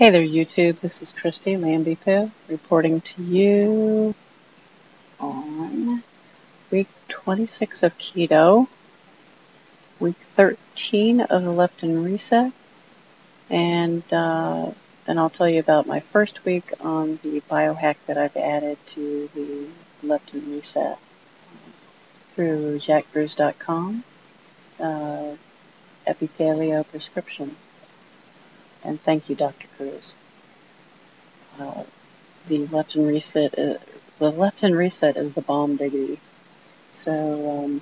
Hey there, YouTube. This is Kruse Epi-Paleo reporting to you on week 26 of keto, week 13 of the leptin reset, and then I'll tell you about my first week on the biohack that I've added to the leptin reset through jackkruse.com, Epi-Paleo prescription. And thank you, Dr. Kruse. The leptin reset is the bomb diggity. So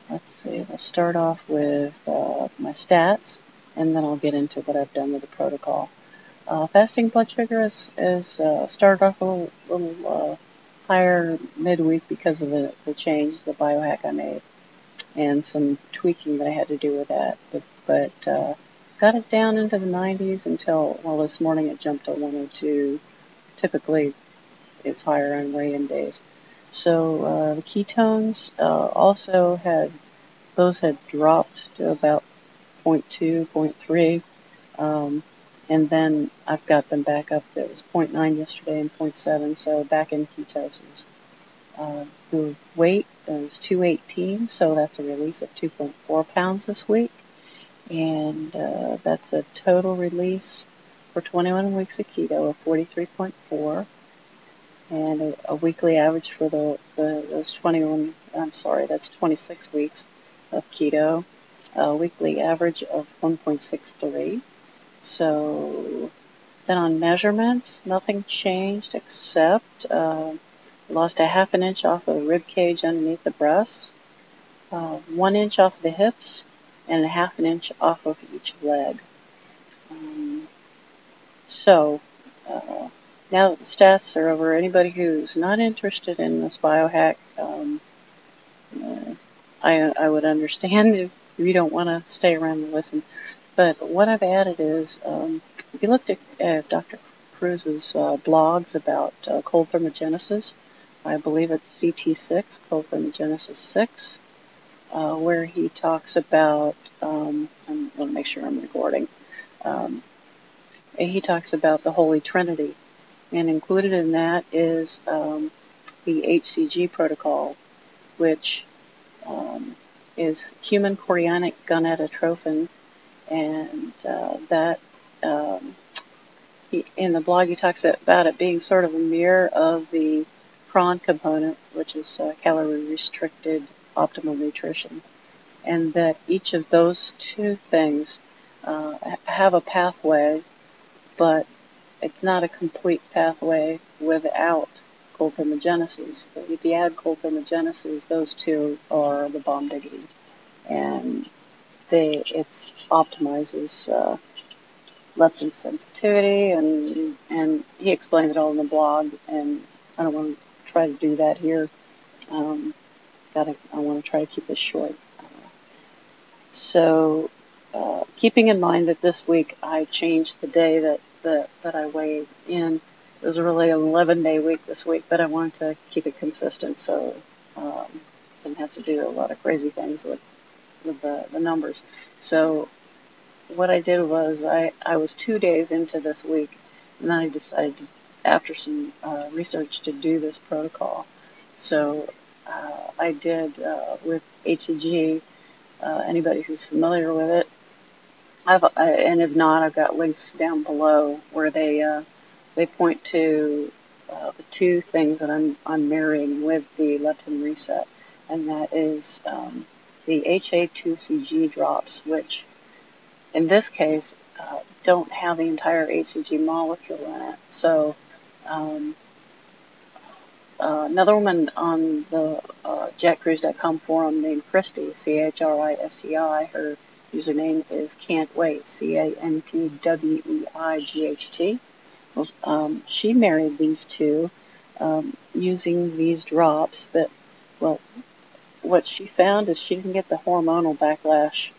let's see. We'll start off with my stats, and then I'll get into what I've done with the protocol. Fasting blood sugar is started off a little higher midweek because of the change, the biohack I made, and some tweaking that I had to do with that. But got it down into the 90s until, well, this morning it jumped to 102. Typically, it's higher on weigh-in days. So the ketones also had dropped to about 0.2, 0.3, and then I've got them back up. It was 0.9 yesterday and 0.7, so back in ketosis. The weight is 218, so that's a release of 2.4 pounds this week, and that's a total release for 21 weeks of keto of 43.4. And a weekly average for those 26 weeks of keto, a weekly average of 1.63. So then on measurements, nothing changed except lost a half an inch off of the rib cage underneath the breasts, 1 inch off of the hips, and a half an inch off of each leg. Now that the stats are over, anybody who's not interested in this biohack, I would understand if you don't want to stay around and listen. But what I've added is, if you looked at Dr. Kruse's blogs about cold thermogenesis, I believe it's CT6, cold thermogenesis 6, where he talks about, I want to make sure I'm recording, he talks about the Holy Trinity. And included in that is the HCG protocol, which is human chorionic gonadotrophin, and in the blog he talks about it being sort of a mirror of the prawn component, which is calorie-restricted optimal nutrition, and that each of those two things have a pathway, but it's not a complete pathway without cold thermogenesis. If you add cold thermogenesis, those two are the bomb diggity, and it optimizes leptin sensitivity, and he explains it all in the blog, and I don't want to try to do that here. I want to try to keep this short. So keeping in mind that this week I changed the day that I weighed in. It was really an 11-day week this week, but I wanted to keep it consistent, so didn't have to do a lot of crazy things with the numbers. So what I did was I was 2 days into this week, and then I decided to, after some research, to do this protocol. So I did with HCG. Anybody who's familiar with it, and if not, I've got links down below where they point to the two things that I'm marrying with the leptin reset, and that is the HA2CG drops, which in this case don't have the entire HCG molecule in it. So another woman on the jackkruse.com forum named Christy, CHRISTI, her username is Can't Wait, CANTWEIGHT. Well, she married these two using these drops that, well, what she found is she didn't get the hormonal backlash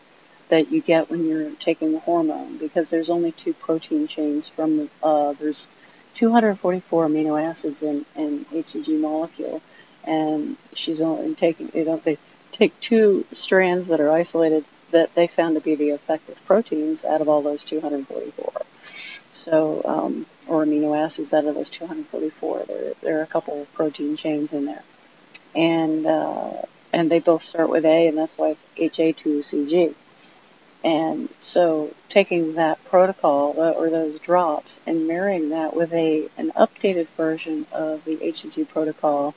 that you get when you're taking the hormone, because there's only two protein chains from there's 244 amino acids in HCG molecule, and she's only taking, they take two strands that are isolated that they found to be the effective proteins out of all those 244. or amino acids out of those 244. There are a couple of protein chains in there, and they both start with A, and that's why it's HA2CG. And so taking that protocol or those drops and marrying that with an updated version of the HCG protocol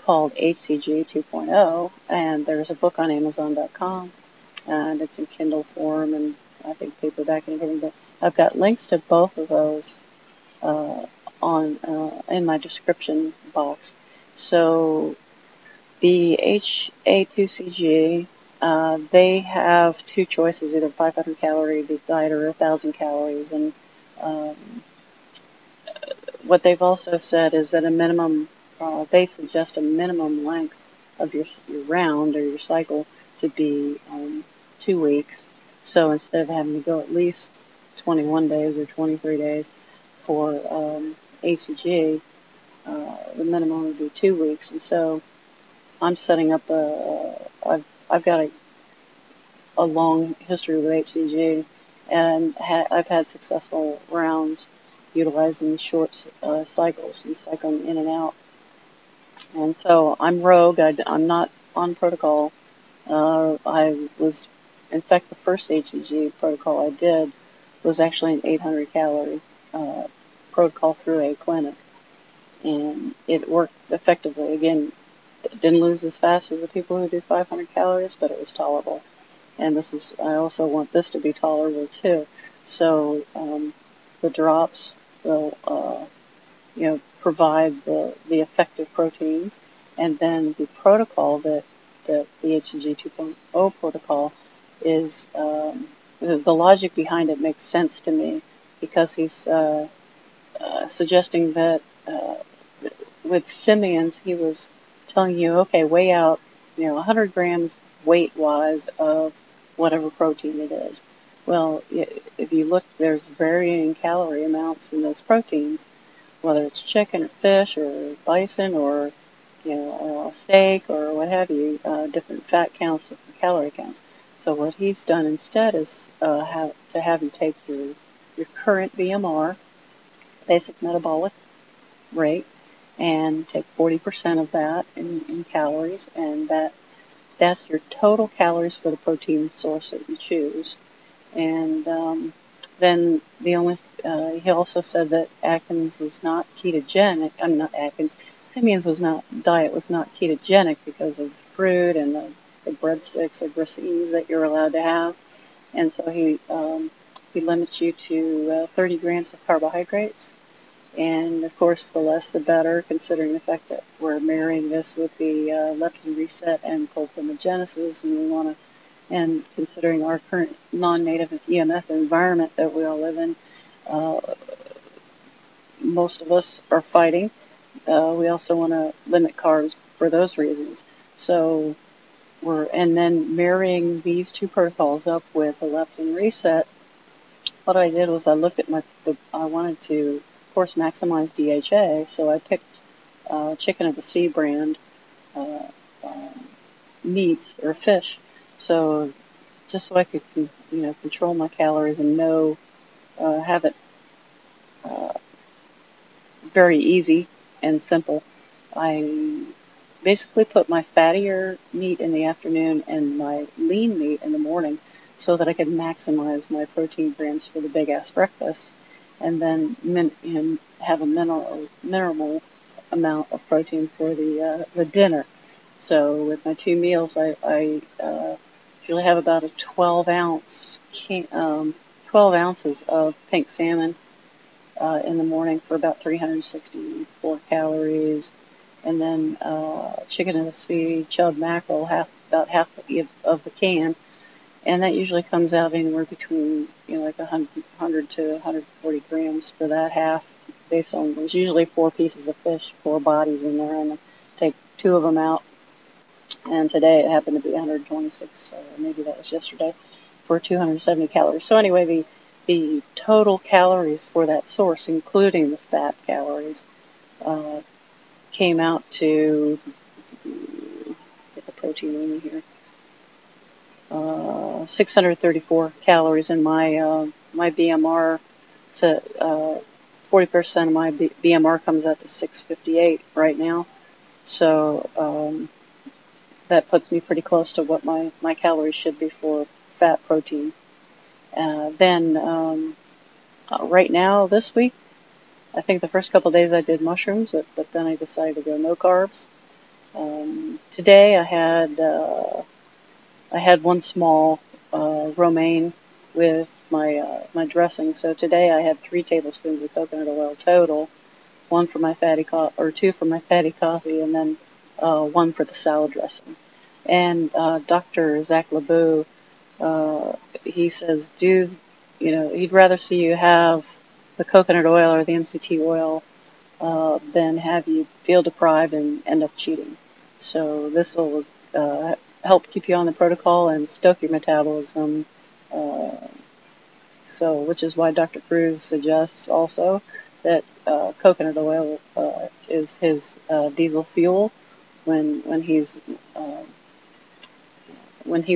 called HCG 2.0, and there's a book on Amazon.com, and it's in Kindle form and I think paperback and everything. But I've got links to both of those in my description box. So the HA2CG, they have two choices, either 500 calorie diet or 1,000 calories. And what they've also said is that they suggest a minimum length of your round or your cycle to be 2 weeks. So instead of having to go at least 21 days or 23 days for HCG, the minimum would be 2 weeks. And so I'm setting up I've got a long history with HCG, and I've had successful rounds utilizing short cycles and cycling in and out. And so I'm rogue. I'm not on protocol. In fact, the first HCG protocol I did was actually an 800 calorie protocol through a clinic, and it worked effectively. Again, didn't lose as fast as the people who do 500 calories, but it was tolerable. And I also want this to be tolerable too. So the drops will, provide the effective proteins, and then the protocol that the HCG 2.0 protocol is, the logic behind it makes sense to me, because he's suggesting that with simians, he was telling you, okay, weigh out, 100 grams weight-wise of whatever protein it is. Well, if you look, there's varying calorie amounts in those proteins, whether it's chicken or fish or bison or, steak or what have you, different fat counts, different calorie counts. So what he's done instead is have you take your current BMR, basic metabolic rate, and take 40% of that in calories, and that's your total calories for the protein source that you choose. And then he also said that Atkins was not ketogenic. Simeon's diet was not ketogenic because of fruit and the breadsticks or grissines that you're allowed to have. And so he limits you to 30 grams of carbohydrates. And of course, the less the better, considering the fact that we're marrying this with the leptin reset and gluconeogenesis, and considering our current non-native EMF environment that we all live in, most of us are fighting. We also want to limit carbs for those reasons. So and then marrying these two protocols up with a leptin reset. What I did was I looked at I wanted to, of course, maximize DHA, so I picked chicken of the sea brand meats or fish. So just so I could, control my calories and have it very easy and simple, I basically put my fattier meat in the afternoon and my lean meat in the morning, so that I could maximize my protein grams for the big ass breakfast, and then have a minimal amount of protein for the dinner. So with my two meals, I usually have about a 12 ounces of pink salmon in the morning for about 364 calories, and then chicken of the sea, chub mackerel, about half of the can, and that usually comes out anywhere between like 100 to 140 grams for that half, based on, there's usually 4 pieces of fish, 4 bodies in there, and I take 2 of them out. And today it happened to be 126, maybe that was yesterday, for 270 calories. So anyway, the total calories for that source, including the fat calories, came out to, get the protein in here, 634 calories, and my BMR So 40% of my BMR comes out to 658 right now. So that puts me pretty close to what my calories should be for fat protein. Then right now, this week, I think the first couple of days I did mushrooms, but then I decided to go no carbs. Today I had one small romaine with my dressing. So today I had 3 tablespoons of coconut oil total, 2 for my fatty coffee, and then 1 for the salad dressing. And Dr. Zach LaBoube, he says, he'd rather see you have the coconut oil or the MCT oil than have you feel deprived and end up cheating. So this will help keep you on the protocol and stoke your metabolism. Which is why Dr. Kruse suggests also that coconut oil is his diesel fuel when he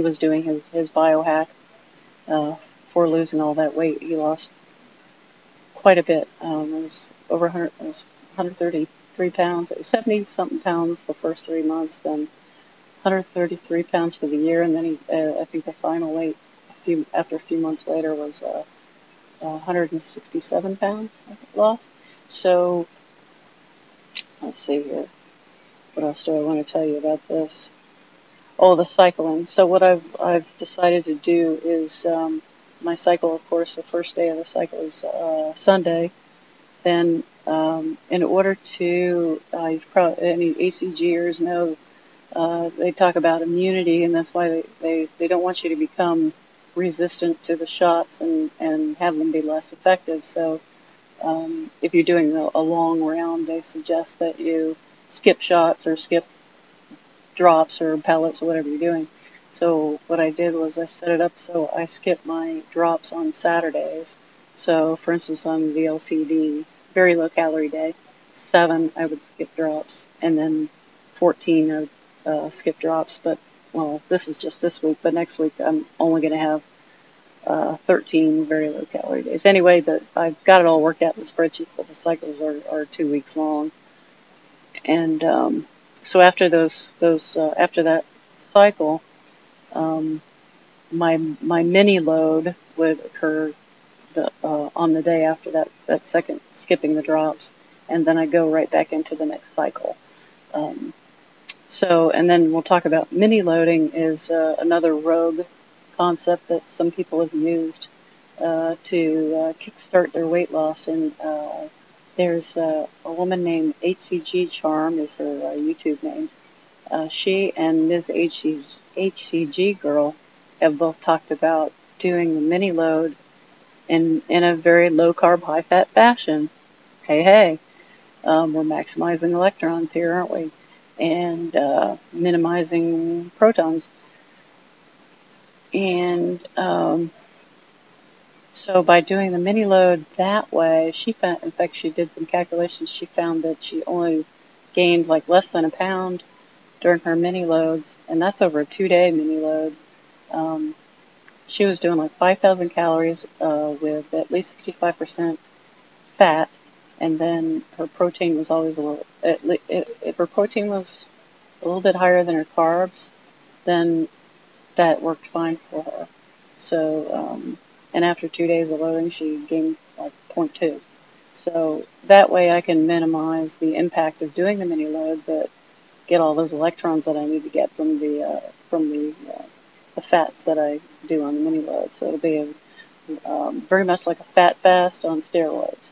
was doing his biohack for losing all that weight. He lost quite a bit. It was over 133 pounds. It was 70-something pounds the first 3 months, then 133 pounds for the year, and then I think the final weight after a few months later was 167 pounds lost. So let's see here. What else do I want to tell you about this? Oh, the cycling. So what I've decided to do is my cycle, of course, the first day of the cycle is Sunday. Then in order to, any HCGers know, they talk about immunity, and that's why they don't want you to become resistant to the shots and have them be less effective. So if you're doing a long round, they suggest that you skip shots or skip drops or pellets or whatever you're doing. So what I did was I set it up so I skip my drops on Saturdays. So for instance, on the LCD, very low calorie day, 7 I would skip drops, and then 14 I would skip drops. But well, this is just this week, but next week I'm only going to have 13 very low calorie days. Anyway, I've got it all worked out in the spreadsheet, so the cycles are 2 weeks long. And so after after that cycle, my mini load would occur on the day after that second skipping the drops, and then I go right back into the next cycle. And then we'll talk about mini loading is another rogue concept that some people have used to kickstart their weight loss. And there's a woman named HCG Charm is her YouTube name. She and Ms. HCG Girl have both talked about doing the mini load in a very low carb, high fat fashion. Hey, we're maximizing electrons here, aren't we? And minimizing protons. And so by doing the mini load that way, she found, in fact, she did some calculations. She found that she only gained like less than a pound during her mini loads, and that's over a 2-day mini load. She was doing like 5,000 calories with at least 65% fat, and then her protein was always a little. If her protein was a little bit higher than her carbs, then that worked fine for her. So, and after 2 days of loading, she gained like 0.2. So that way I can minimize the impact of doing the mini load, but get all those electrons that I need to get from the fats that I do on the mini load. So it'll be very much like a fat fast on steroids.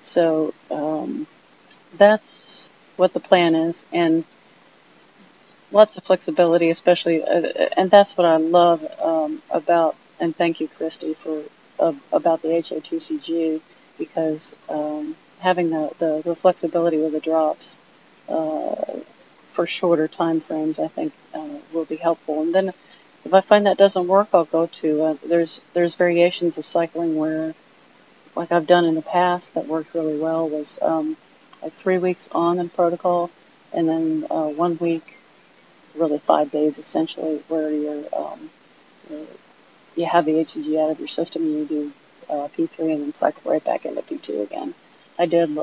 So that's what the plan is, and lots of flexibility, especially, and that's what I love about. And thank you, Christy, for about the HA2CG, because having the flexibility with the drops for shorter time frames, I think, will be helpful. And then if I find that doesn't work, I'll go to there's variations of cycling where, like I've done in the past, that worked really well. Was like 3 weeks on the protocol, and then 1 week, really 5 days essentially, where you have the HCG out of your system and you do P3 and then cycled right back into P2 again. I did,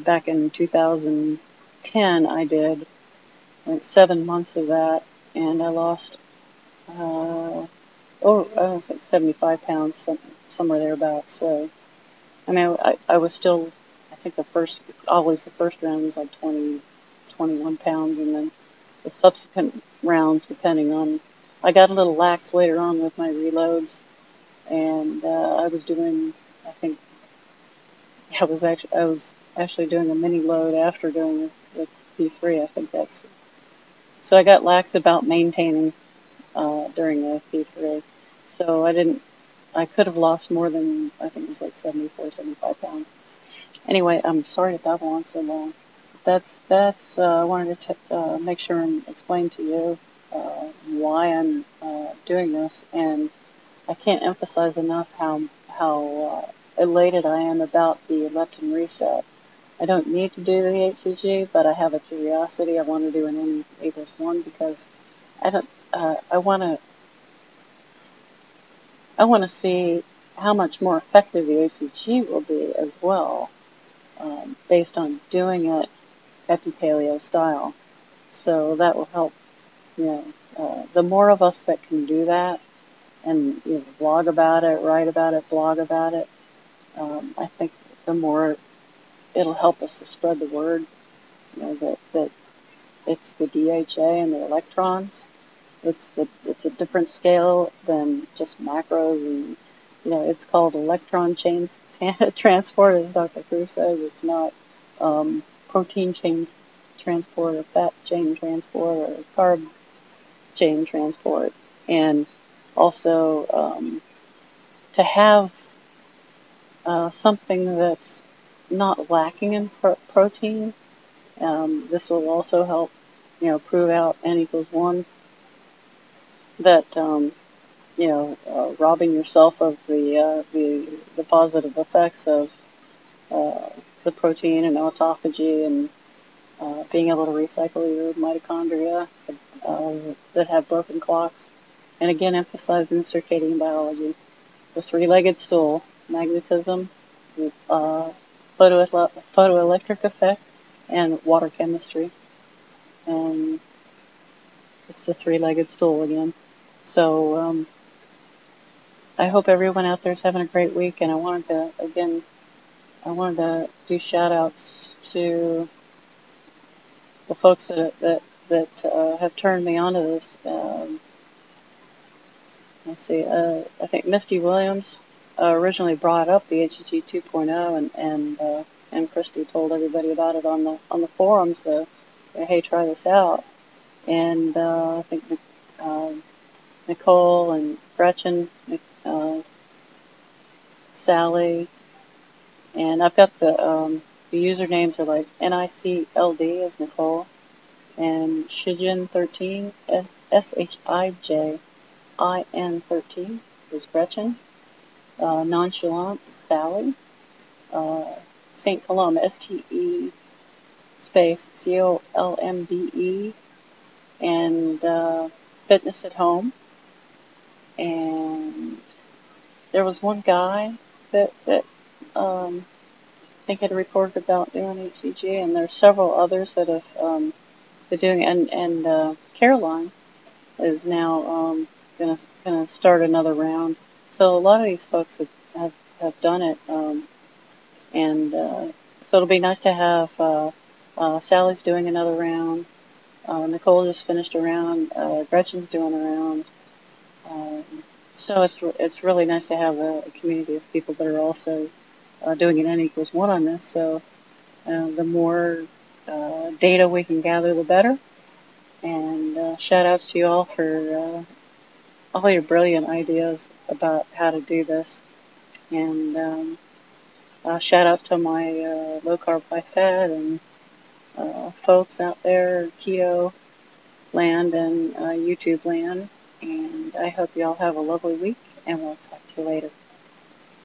back in 2010, I did like 7 months of that, and I lost, I was like 75 pounds, somewhere thereabouts. So, I mean, I was still, I think the first round was like 20, 21 pounds, and then the subsequent rounds, depending on, I got a little lax later on with my reloads, and I was doing, I think, I was actually doing a mini load after doing the P3. I think that's, so I got lax about maintaining during the P3. So I could have lost more than, I think it was like 74, 75 pounds. Anyway, I'm sorry to babble on so long. I wanted to make sure and explain to you why I'm doing this, and I can't emphasize enough how elated I am about the leptin reset. I don't need to do the HCG, but I have a curiosity. I want to do an N=1 because I want to see how much more effective the HCG will be as well, based on doing it Epi-Paleo style. So that will help. The more of us that can do that, and blog about it, write about it, blog about it, I think the more it'll help us to spread the word. That it's the DHA and the electrons. It's a different scale than just macros, and it's called electron chain transport, as Dr. Kruse says. It's not protein chain transport or fat chain transport or carb chain transport. And also to have something that's not lacking in protein. This will also help, prove out N=1, that robbing yourself of the positive effects of the protein and autophagy, and being able to recycle your mitochondria that have broken clocks. And again, emphasizing circadian biology, the three-legged stool, magnetism, photoelectric effect, and water chemistry. And it's the three-legged stool again. So I hope everyone out there is having a great week. And I wanted to do shout-outs to the folks that have turned me onto this. Let's see. I think Misty Williams originally brought up the HCG 2.0, and Christy told everybody about it on the forums. So, hey, try this out. And I think Nicole and Gretchen, Sally, and I've got the usernames are like NICLD is Nicole, and Shijin13, SHIJIN13 is Gretchen, Nonchalant Sally, St. Colombe, STE space COLMBE, and Fitness at Home. And there was one guy that I think had reported about doing HCG, and there's several others that have been doing it, and Caroline is now gonna start another round. So a lot of these folks have done it, and so it'll be nice to have Sally's doing another round. Nicole just finished a round. Gretchen's doing a round. So it's really nice to have a community of people that are also doing an N=1 on this. So the more data we can gather, the better. And shout outs to you all for all your brilliant ideas about how to do this. And shout outs to my low carb, high fat, and folks out there, keto land and YouTube land. And I hope you all have a lovely week, and we'll talk to you later.